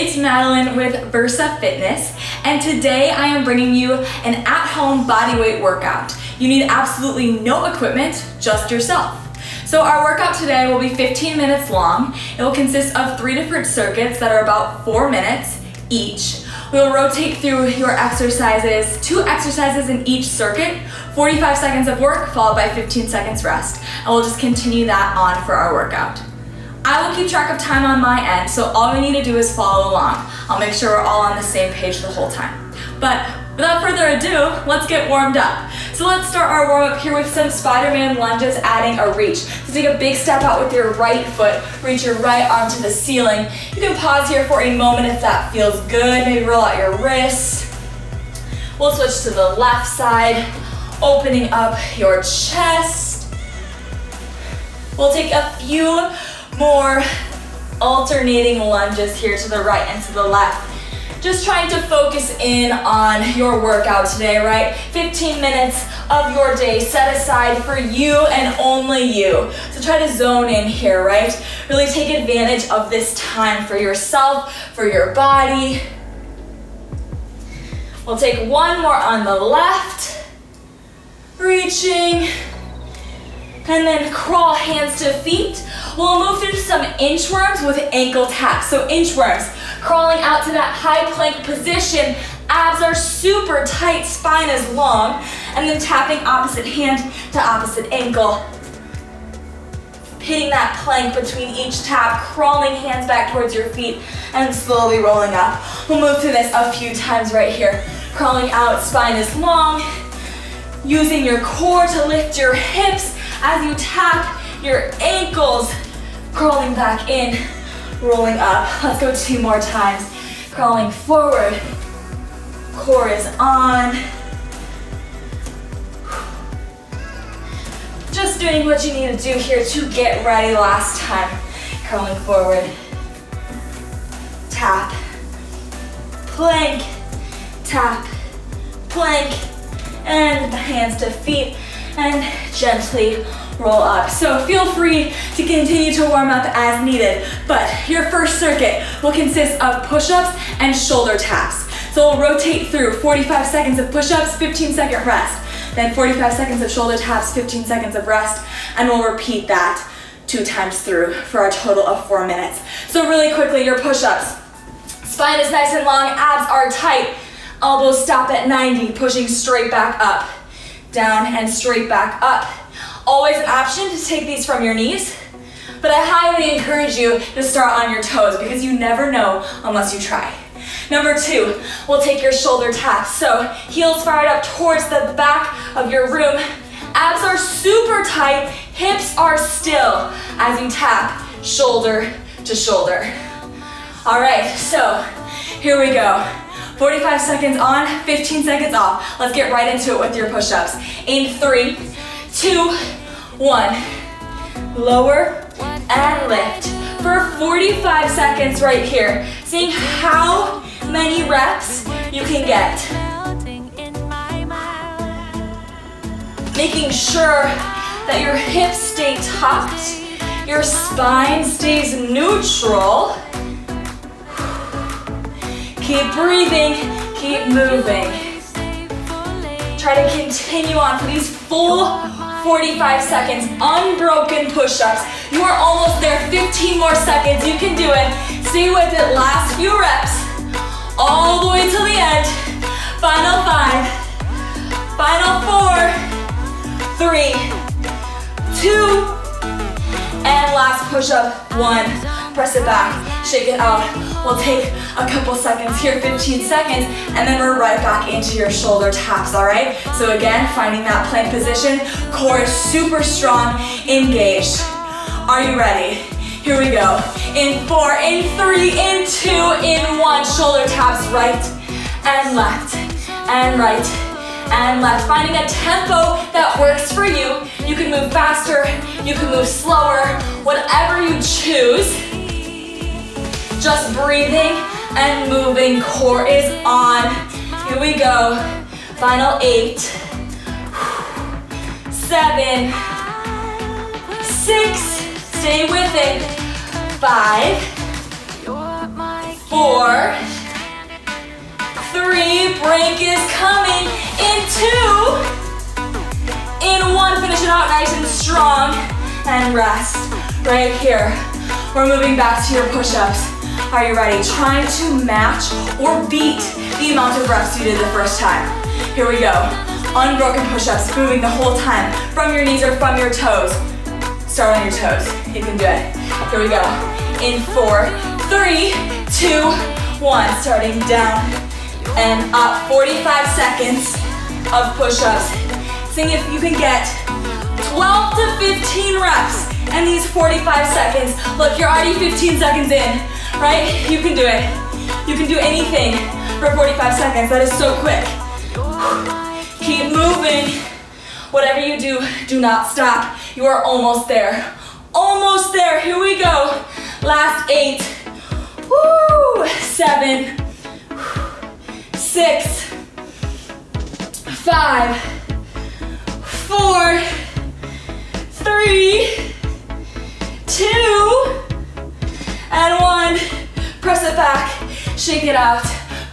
it's Madeline with Versa Fitness, and today I am bringing you an at-home bodyweight workout. You need absolutely no equipment, just yourself. So our workout today will be 15 minutes long. It will consist of 3 different circuits that are about 4 minutes each. We'll rotate through your exercises, 2 exercises in each circuit, 45 seconds of work followed by 15 seconds rest. And we'll just continue that on for our workout. I will keep track of time on my end, so all we need to do is follow along. I'll make sure we're all on the same page the whole time. But without further ado, let's get warmed up. So let's start our warm up here with some Spider-Man lunges, adding a reach. So take a big step out with your right foot, reach your right arm to the ceiling. You can pause here for a moment if that feels good. Maybe roll out your wrists. We'll switch to the left side, opening up your chest. We'll take a few more alternating lunges here to the right and to the left. Just trying to focus in on your workout today, right? 15 minutes of your day set aside for you and only you. So try to zone in here, right? Really take advantage of this time for yourself, for your body. We'll take one more on the left. Reaching. And then crawl hands to feet. We'll move through some inchworms with ankle taps. So inchworms, crawling out to that high plank position. Abs are super tight, spine is long. And then tapping opposite hand to opposite ankle. Hitting that plank between each tap, crawling hands back towards your feet, and slowly rolling up. We'll move through this a few times right here. Crawling out, spine is long. Using your core to lift your hips as you tap your ankles, crawling back in, rolling up. Let's go 2 more times. Crawling forward, core is on. Just doing what you need to do here to get ready last time. Crawling forward, tap, plank, tap, plank, and hands to feet, and gently roll up. So feel free to continue to warm up as needed, but your first circuit will consist of push-ups and shoulder taps. So we'll rotate through 45 seconds of push-ups, 15-second rest, then 45 seconds of shoulder taps, 15 seconds of rest, and we'll repeat that 2 times through for a total of 4 minutes. So really quickly, your push-ups. Spine is nice and long, abs are tight, elbows stop at 90, pushing straight back up, down and straight back up. Always an option to take these from your knees, but I highly encourage you to start on your toes because you never know unless you try. Number 2, we'll take your shoulder taps. So heels fired up towards the back of your room. Abs are super tight, hips are still as you tap shoulder to shoulder. All right, so here we go. 45 seconds on, 15 seconds off. Let's get right into it with your push-ups. In 3, 2, 1. Lower and lift for 45 seconds right here. Seeing how many reps you can get. Making sure that your hips stay tucked, your spine stays neutral. Keep breathing, keep moving. Try to continue on for these full 45 seconds, unbroken push-ups. You are almost there, 15 more seconds, you can do it. Stay with it, last few reps, all the way till the end. Final 5, final 4, 3, 2, and last push-up, 1. Press it back, shake it out. We'll take a couple seconds here, 15 seconds, and then we're right back into your shoulder taps, all right? So again, finding that plank position, core is super strong, engaged. Are you ready? Here we go. In 4, in 3, in 2, in 1. Shoulder taps right and left, and right and left. Finding a tempo that works for you. You can move faster, you can move slower, whatever you choose. Just breathing and moving, core is on. Here we go. Final 8, 7, 6, stay with it. 5, 4, Plank is coming in 2. In 1, finish it out nice and strong. And rest right here. We're moving back to your push-ups. Are you ready? Trying to match or beat the amount of reps you did the first time. Here we go. Unbroken push-ups, moving the whole time from your knees or from your toes. Start on your toes. You can do it. Here we go. In 4, 3, 2, 1. Starting down and up. 45 seconds of push-ups. Seeing if you can get 12 to 15 reps in these 45 seconds. Look, you're already 15 seconds in, right? You can do it. You can do anything for 45 seconds. That is so quick. Keep moving. Whatever you do, do not stop. You are almost there. Almost there. Here we go. Last 8. Woo! 7. 6. 5. 4. 3. 2. And 1. Press it back. Shake it out.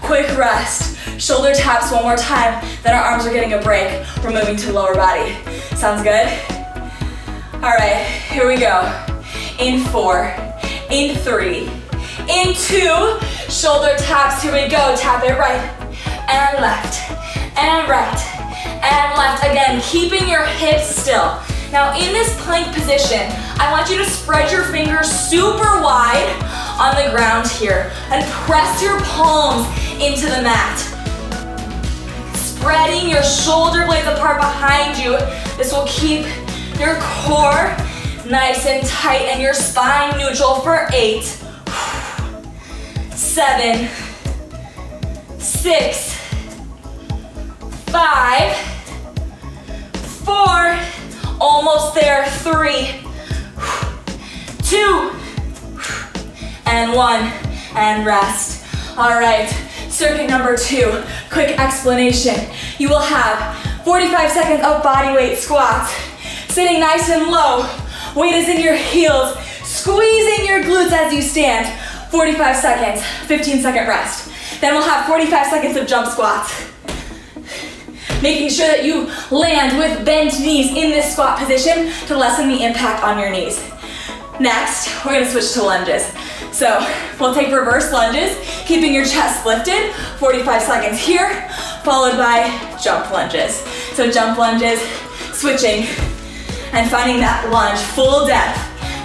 Quick rest. Shoulder taps one more time, then our arms are getting a break. We're moving to lower body. Sounds good? All right, here we go. In 4, in 3, in 2, shoulder taps, here we go. Tap it right, and left, and right, and left. Again, keeping your hips still. Now in this plank position, I want you to spread your fingers super wide on the ground here, and press your palms into the mat. Spreading your shoulder blades apart behind you. This will keep your core nice and tight and your spine neutral for 8, 7, 6, 5, 4, almost there, 3, 2, and 1, and rest. All right. Circuit number 2, quick explanation. You will have 45 seconds of body weight squats, sitting nice and low. Weight is in your heels, squeezing your glutes as you stand. 45 seconds, 15-second rest. Then we'll have 45 seconds of jump squats. Making sure that you land with bent knees in this squat position to lessen the impact on your knees. Next, we're gonna switch to lunges. So we'll take reverse lunges, keeping your chest lifted, 45 seconds here, followed by jump lunges. So jump lunges, switching, and finding that lunge, full depth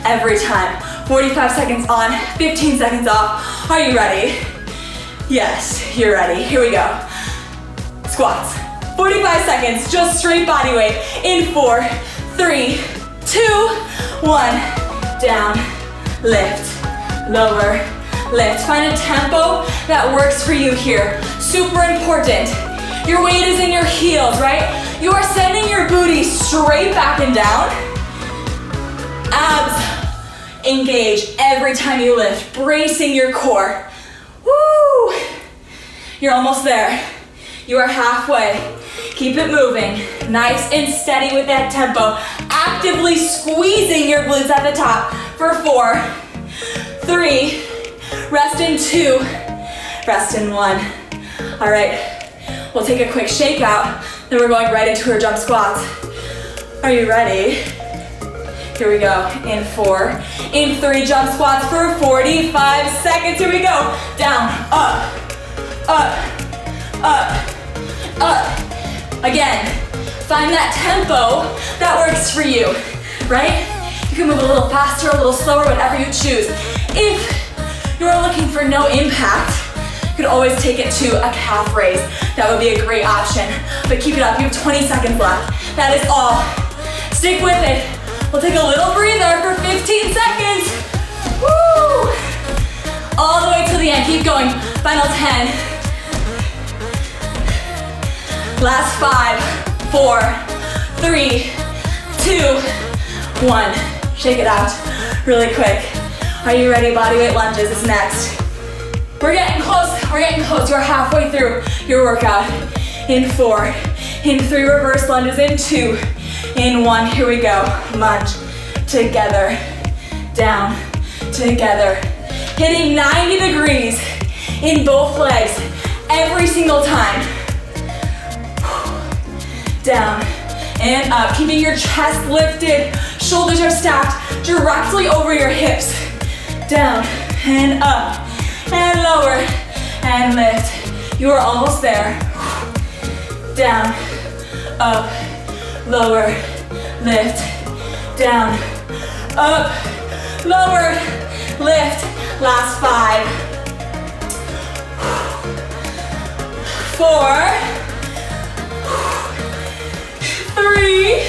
every time. 45 seconds on, 15 seconds off. Are you ready? Yes, you're ready. Here we go. Squats. 45 seconds, just straight body weight. In 4, 3, 2, 1. Down, lift, lower, lift. Find a tempo that works for you here. Super important. Your weight is in your heels, right? You are sending your booty straight back and down. Abs engage every time you lift, bracing your core. Woo! You're almost there. You are halfway. Keep it moving. Nice and steady with that tempo. Actively squeezing your glutes at the top for 4, 3, rest in 2, rest in 1. All right, we'll take a quick shake out, then we're going right into our jump squats. Are you ready? Here we go. In 4, in 3, jump squats for 45 seconds. Here we go. Down, up, up, up, up. Again, find that tempo that works for you, right? You can move a little faster, a little slower, whatever you choose. If you're looking for no impact, you could always take it to a calf raise. That would be a great option, but keep it up. You have 20 seconds left. That is all. Stick with it. We'll take a little breather for 15 seconds. Woo! All the way to the end. Keep going. Final 10. Last 5, 4, 3, 2, 1. Shake it out really quick. Are you ready? Bodyweight lunges is next. We're getting close. We're getting close. You're halfway through your workout. In 4, in 3, reverse lunges. In 2, in 1. Here we go. Lunge together, down, together. Hitting 90 degrees in both legs every single time. down, and up. Keeping your chest lifted, shoulders are stacked directly over your hips. Down, and up, and lower, and lift. You are almost there. Down, up, lower, lift. Down, up, lower, lift. Last 5, 4, 3,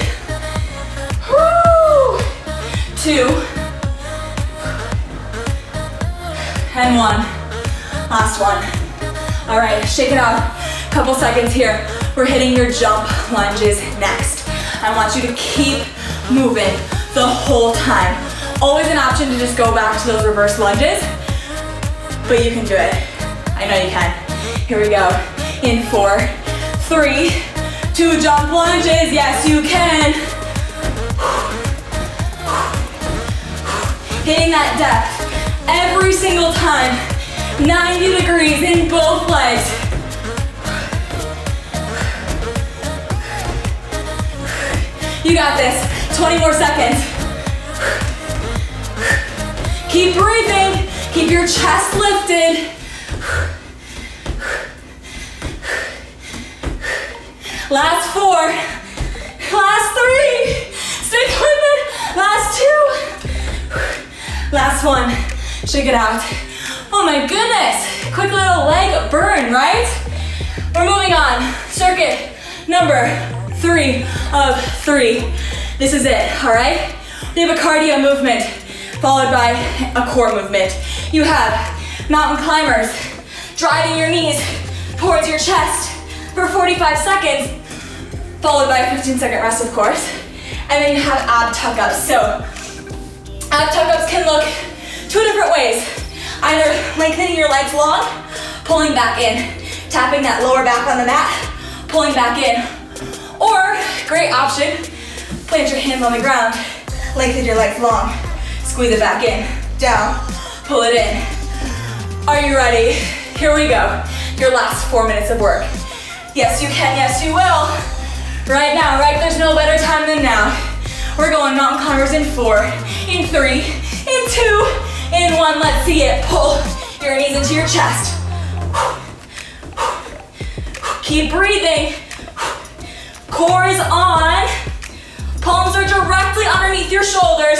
2, and 1. Last one. All right, shake it out. Couple seconds here. We're hitting your jump lunges next. I want you to keep moving the whole time. Always an option to just go back to those reverse lunges, but you can do it. I know you can. Here we go. In 4, 3, 2, jump lunges. Yes, you can. Hitting that depth every single time. 90 degrees in both legs. You got this. 20 more seconds. Keep breathing. Keep your chest lifted. Last 4. Last 3. Stick with it. Last 2. Last 1. Shake it out. Oh my goodness. Quick little leg burn, right? We're moving on. Circuit number 3 of 3. This is it, all right? We have a cardio movement followed by a core movement. You have mountain climbers, driving your knees towards your chest for 45 seconds, followed by a 15-second rest, of course. And then you have ab tuck-ups. So ab tuck-ups can look 2 different ways. Either lengthening your legs long, pulling back in, tapping that lower back on the mat, pulling back in. Or, great option, plant your hands on the ground, lengthen your legs long, squeeze it back in, down, pull it in. Are you ready? Here we go. Your last 4 minutes of work. Yes, you can, yes, you will. Right now, right? There's no better time than now. We're going mountain climbers in 4, in 3, in 2, in 1. Let's see it. Pull your knees into your chest. Keep breathing. Core is on. Palms are directly underneath your shoulders.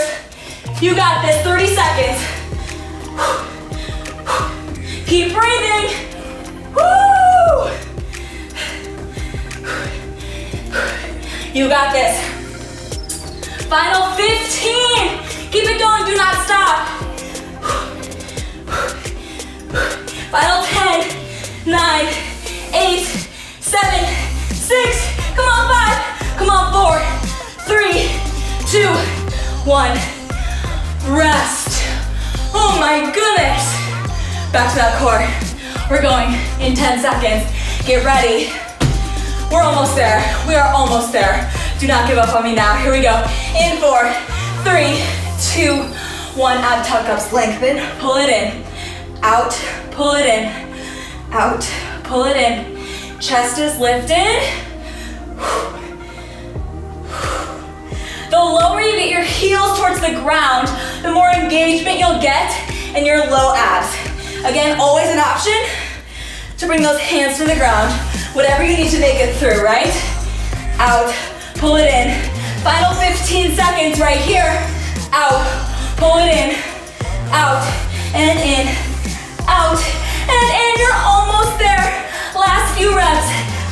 You got this. 30 seconds. Keep breathing. Woo! You got this. Final 15. Keep it going. Do not stop. Final 10, 9, 8, 7, 6. Come on, 5. Come on, 4, 3, 2, 1. Rest. Oh my goodness. Back to that core. We're going in 10 seconds. Get ready. We're almost there. We are almost there. Do not give up on me now. Here we go. In 4, 3, 2, 1. Ab tuck-ups. Lengthen. Pull it in. Out. Pull it in. Out. Pull it in. Chest is lifted. The lower you get your heels towards the ground, the more engagement you'll get in your low abs. Again, always an option to bring those hands to the ground. Whatever you need to make it through, right? Out, pull it in. Final 15 seconds right here. Out, pull it in. Out, and in. Out, and in. You're almost there. Last few reps.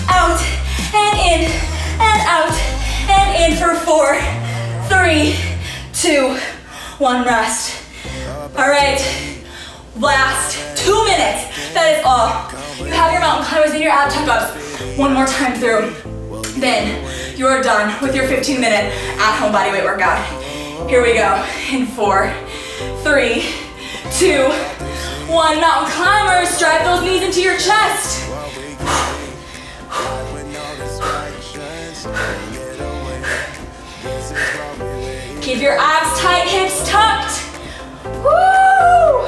Out, and in, and out, and in for 4, 3, 2, 1, rest. All right, last 2 minutes. That is all. You have your mountain climbers and your ab tuck-ups. One more time through. Then you are done with your 15-minute at-home bodyweight workout. Here we go. In 4, 3, 2, 1. Mountain climbers. Drive those knees into your chest. Keep your abs tight, hips tucked. Woo!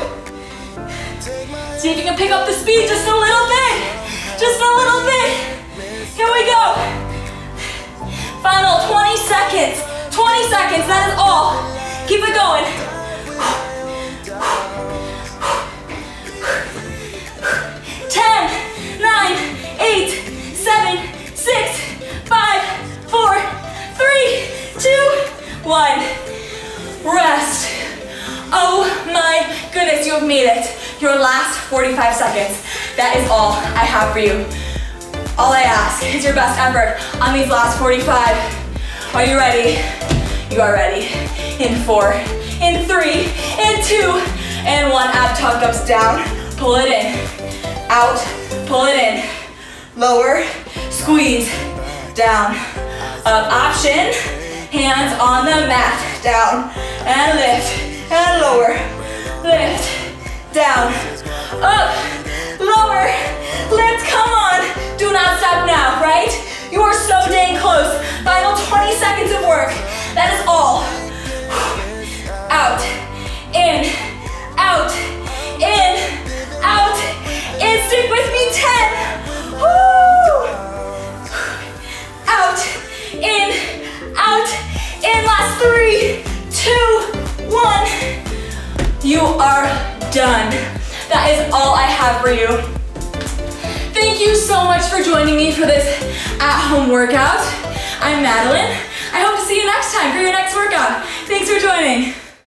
See if you can pick up the speed just a little bit. Just a little bit. Here we go. Final 20 seconds. 20 seconds, that is all. Keep it going. 10, 9, 8, 7, 6, 5, 4, 3, 2, 1. Rest. Oh my goodness, you have made it. Your last 45 seconds. That is all I have for you. All I ask is your best effort on these last 45. Are you ready? You are ready. In 4, in 3, in 2, and 1. Ab tuck ups down. Pull it in. Out. Pull it in. Lower. Squeeze. Down. Up. Option. Hands on the mat. Down. And lift. And lower. Lift. Down. Up. Lower. Lift. Come on. Do not stop now, right? You are so dang close. Final 20 seconds of work. That is all. Out. In. Out. In. Out. In. Stick with me. 10. Woo. Out. In. Out. In. Last 3, 2, 1. You are done. That is all I have for you. Thank you so much for joining me for this at-home workout. I'm Madeline. I hope to see you next time for your next workout. Thanks for joining.